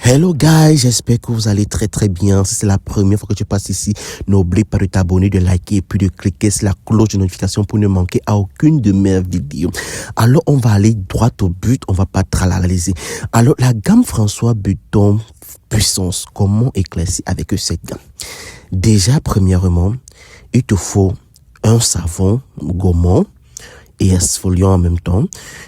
Hello guys, j'espère que vous allez très très bien. Si c'est la première fois que tu passes ici, n'oublie pas de t'abonner, de liker et puis de cliquer sur la cloche de notification pour ne manquer à aucune de mes vidéos. Alors on va aller droit au but, on va pas tralaliser. Alors la gamme François Buton Puissance, comment éclaircir avec cette gamme? Déjà premièrement, il te faut un savon gommant et exfoliant en même temps.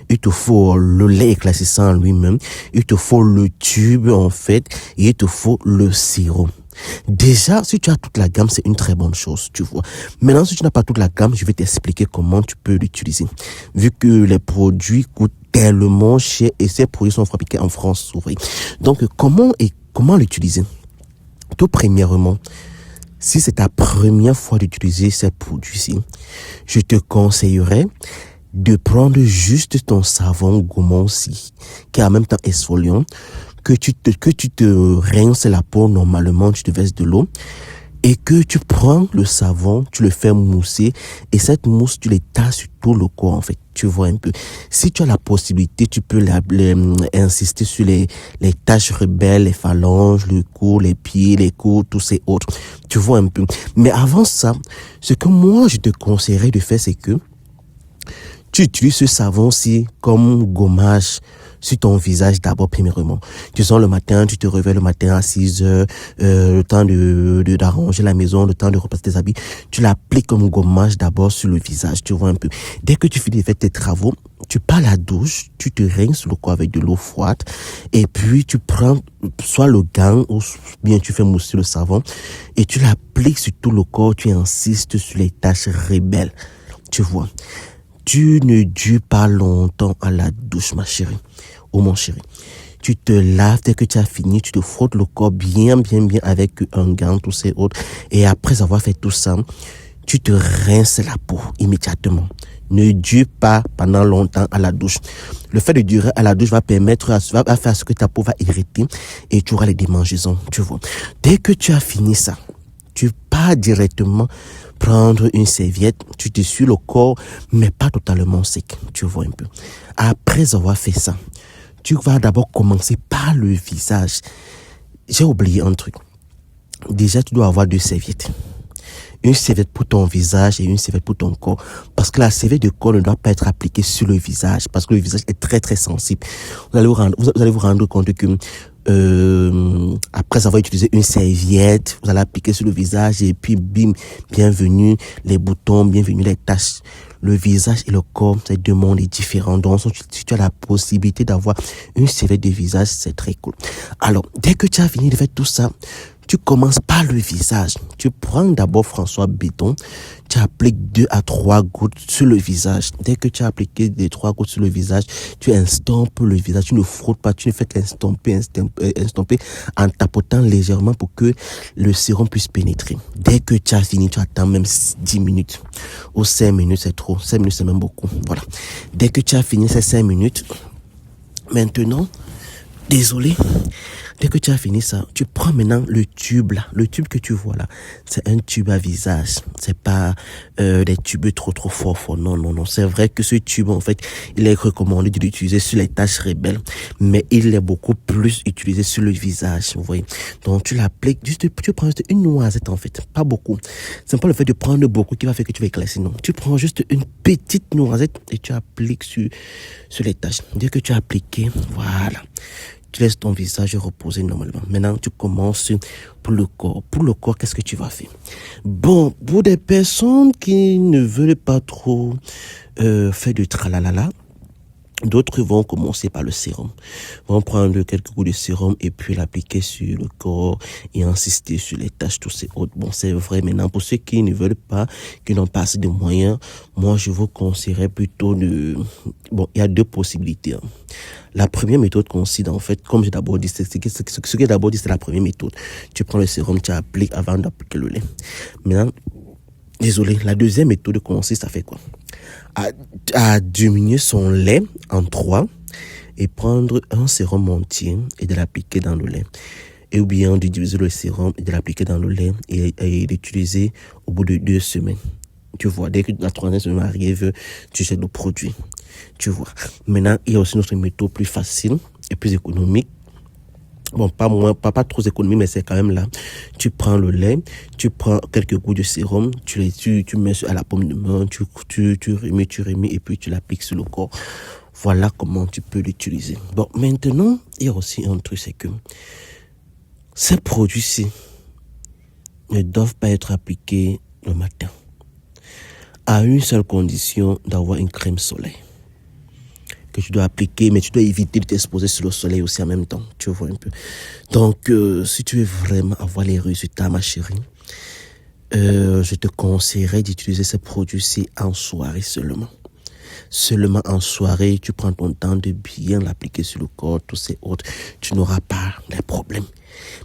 Il te faut le lait éclaircissant en lui-même. Il te faut le tube en fait. Et il te faut le sirop. Déjà, si tu as toute la gamme, c'est une très bonne chose, tu vois. Maintenant, si tu n'as pas toute la gamme, je vais t'expliquer comment tu peux l'utiliser. Vu que les produits coûtent tellement cher et ces produits sont fabriqués en France, vous voyez. Donc, comment l'utiliser? Tout premièrement, si c'est ta première fois d'utiliser ces produits-ci, je te conseillerais de prendre juste ton savon gommant-ci, qui est en même temps exfoliant, que tu te rinces la peau normalement, tu te verses de l'eau, et que tu prends le savon, tu le fais mousser, et cette mousse, tu l'étales sur tout le corps, en fait. Tu vois un peu. Si tu as la possibilité, tu peux insister sur les taches rebelles, les phalanges, le cou, les pieds, les coudes, tous ces autres. Tu vois un peu. Mais avant ça, ce que moi, je te conseillerais de faire, c'est que tu utilises ce savon-ci comme gommage sur ton visage d'abord, premièrement. Tu sens le matin, tu te réveilles le matin à 6 heures, le temps d'arranger la maison, le temps de repasser tes habits. Tu l'appliques comme gommage d'abord sur le visage, tu vois un peu. Dès que tu finis de faire tes travaux, tu pars à la douche, tu te rinces le corps avec de l'eau froide et puis tu prends soit le gant ou bien tu fais mousser le savon et tu l'appliques sur tout le corps, tu insistes sur les taches rebelles, tu vois. Tu ne dures pas longtemps à la douche, ma chérie, ou mon chéri. Tu te laves dès que tu as fini, tu te frottes le corps bien avec un gant, tous ces autres. Et après avoir fait tout ça, tu te rinces la peau immédiatement. Ne dure pas pendant longtemps à la douche. Le fait de durer à la douche va faire ce que ta peau va irriter et tu auras les démangeaisons, tu vois. Dès que tu as fini ça, tu pars directement prendre une serviette, tu t'essuies le corps, mais pas totalement sec, tu vois un peu. Après avoir fait ça, tu vas d'abord commencer par le visage. J'ai oublié un truc. Déjà, tu dois avoir 2 serviettes. Une serviette pour ton visage et une serviette pour ton corps. Parce que la serviette de corps ne doit pas être appliquée sur le visage. Parce que le visage est très très sensible. Vous allez vous rendre compte que après avoir utilisé une serviette, vous allez appliquer sur le visage et puis bim, bienvenue les boutons, bienvenue les taches. Le visage et le corps, c'est 2 mondes différents. Donc, si tu as la possibilité d'avoir une serviette de visage, c'est très cool. Alors, dès que tu as fini de faire tout ça, tu commences par le visage. Tu prends d'abord François Buton, tu appliques 2 à 3 gouttes sur le visage. Dès que tu as appliqué les 3 gouttes sur le visage, tu estompes le visage. Tu ne frottes pas, tu ne fais qu'estomper en tapotant légèrement pour que le sérum puisse pénétrer. Dès que tu as fini, tu attends même 10 minutes ou 5 minutes, c'est trop. 5 minutes, c'est même beaucoup. Voilà. Dès que tu as fini ces 5 minutes, maintenant, désolé. Dès que tu as fini ça, tu prends maintenant le tube là. Le tube que tu vois là, c'est un tube à visage. C'est pas des tubes trop forts. Non. C'est vrai que ce tube, en fait, il est recommandé de l'utiliser sur les taches rebelles. Mais il est beaucoup plus utilisé sur le visage, vous voyez. Donc tu l'appliques, tu prends juste une noisette en fait. Pas beaucoup. C'est pas le fait de prendre beaucoup qui va faire que tu vas éclaircir, non. Tu prends juste une petite noisette et tu appliques sur les taches. Dès que tu as appliqué, voilà. Tu laisses ton visage reposer normalement. Maintenant, tu commences pour le corps. Pour le corps, qu'est-ce que tu vas faire? Bon, pour des personnes qui ne veulent pas trop faire de tralalala, d'autres vont commencer par le sérum. Vont prendre quelques gouttes de sérum et puis l'appliquer sur le corps et insister sur les taches, tous ces autres. Bon, c'est vrai. Maintenant, pour ceux qui ne veulent pas, qui n'ont pas assez de moyens, moi, je vous conseillerais plutôt Bon, il y a 2 possibilités. La première méthode consiste, en fait, comme j'ai d'abord dit, ce que j'ai d'abord dit, c'est la première méthode. Tu prends le sérum, tu appliques avant d'appliquer le lait. Maintenant, désolé, la deuxième méthode consiste à faire quoi? À diminuer son lait en 3 et prendre un sérum entier et de l'appliquer dans le lait. Et ou bien de diviser le sérum et de l'appliquer dans le lait et d'utiliser au bout de 2 semaines. Tu vois, dès que la 3e semaine arrive, tu jettes le produit. Tu vois. Maintenant, il y a aussi notre méthode plus facile et plus économique Bon, pas trop économique, mais c'est quand même là. Tu prends le lait, tu prends quelques gouttes de sérum, tu mets à la paume de main, tu remues, et puis tu l'appliques sur le corps. Voilà comment tu peux l'utiliser. Bon, maintenant, il y a aussi un truc, c'est que ces produits-ci ne doivent pas être appliqués le matin, à une seule condition, d'avoir une crème soleil que tu dois appliquer, mais tu dois éviter de t'exposer sur le soleil aussi en même temps, tu vois un peu. Donc, si tu veux vraiment avoir les résultats, ma chérie, je te conseillerais d'utiliser ces produits-ci en soirée seulement. Seulement en soirée, tu prends ton temps de bien l'appliquer sur le corps, tous ces autres, tu n'auras pas de problème.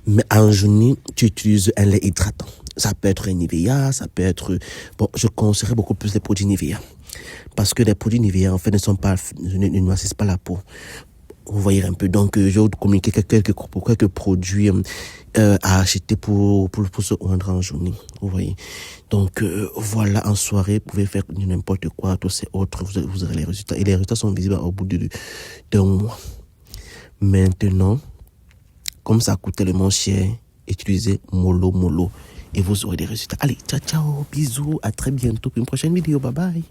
Mais en journée, tu utilises un lait hydratant. Ça peut être un Nivea, ça peut être... Bon, je conseillerais beaucoup plus les produits Nivea. Parce que les produits Nivea, en fait, ne noircissent pas la peau. Vous voyez un peu. Donc, je vais vous communiquer quelques produits à acheter pour se rendre en journée. Vous voyez. Donc, voilà, en soirée, vous pouvez faire n'importe quoi, tous ces autres, vous aurez les résultats. Et les résultats sont visibles au bout d'un mois. Maintenant, comme ça coûte tellement cher, utilisez Mollo. Et vous aurez des résultats. Allez, ciao, bisous, à très bientôt pour une prochaine vidéo. Bye bye.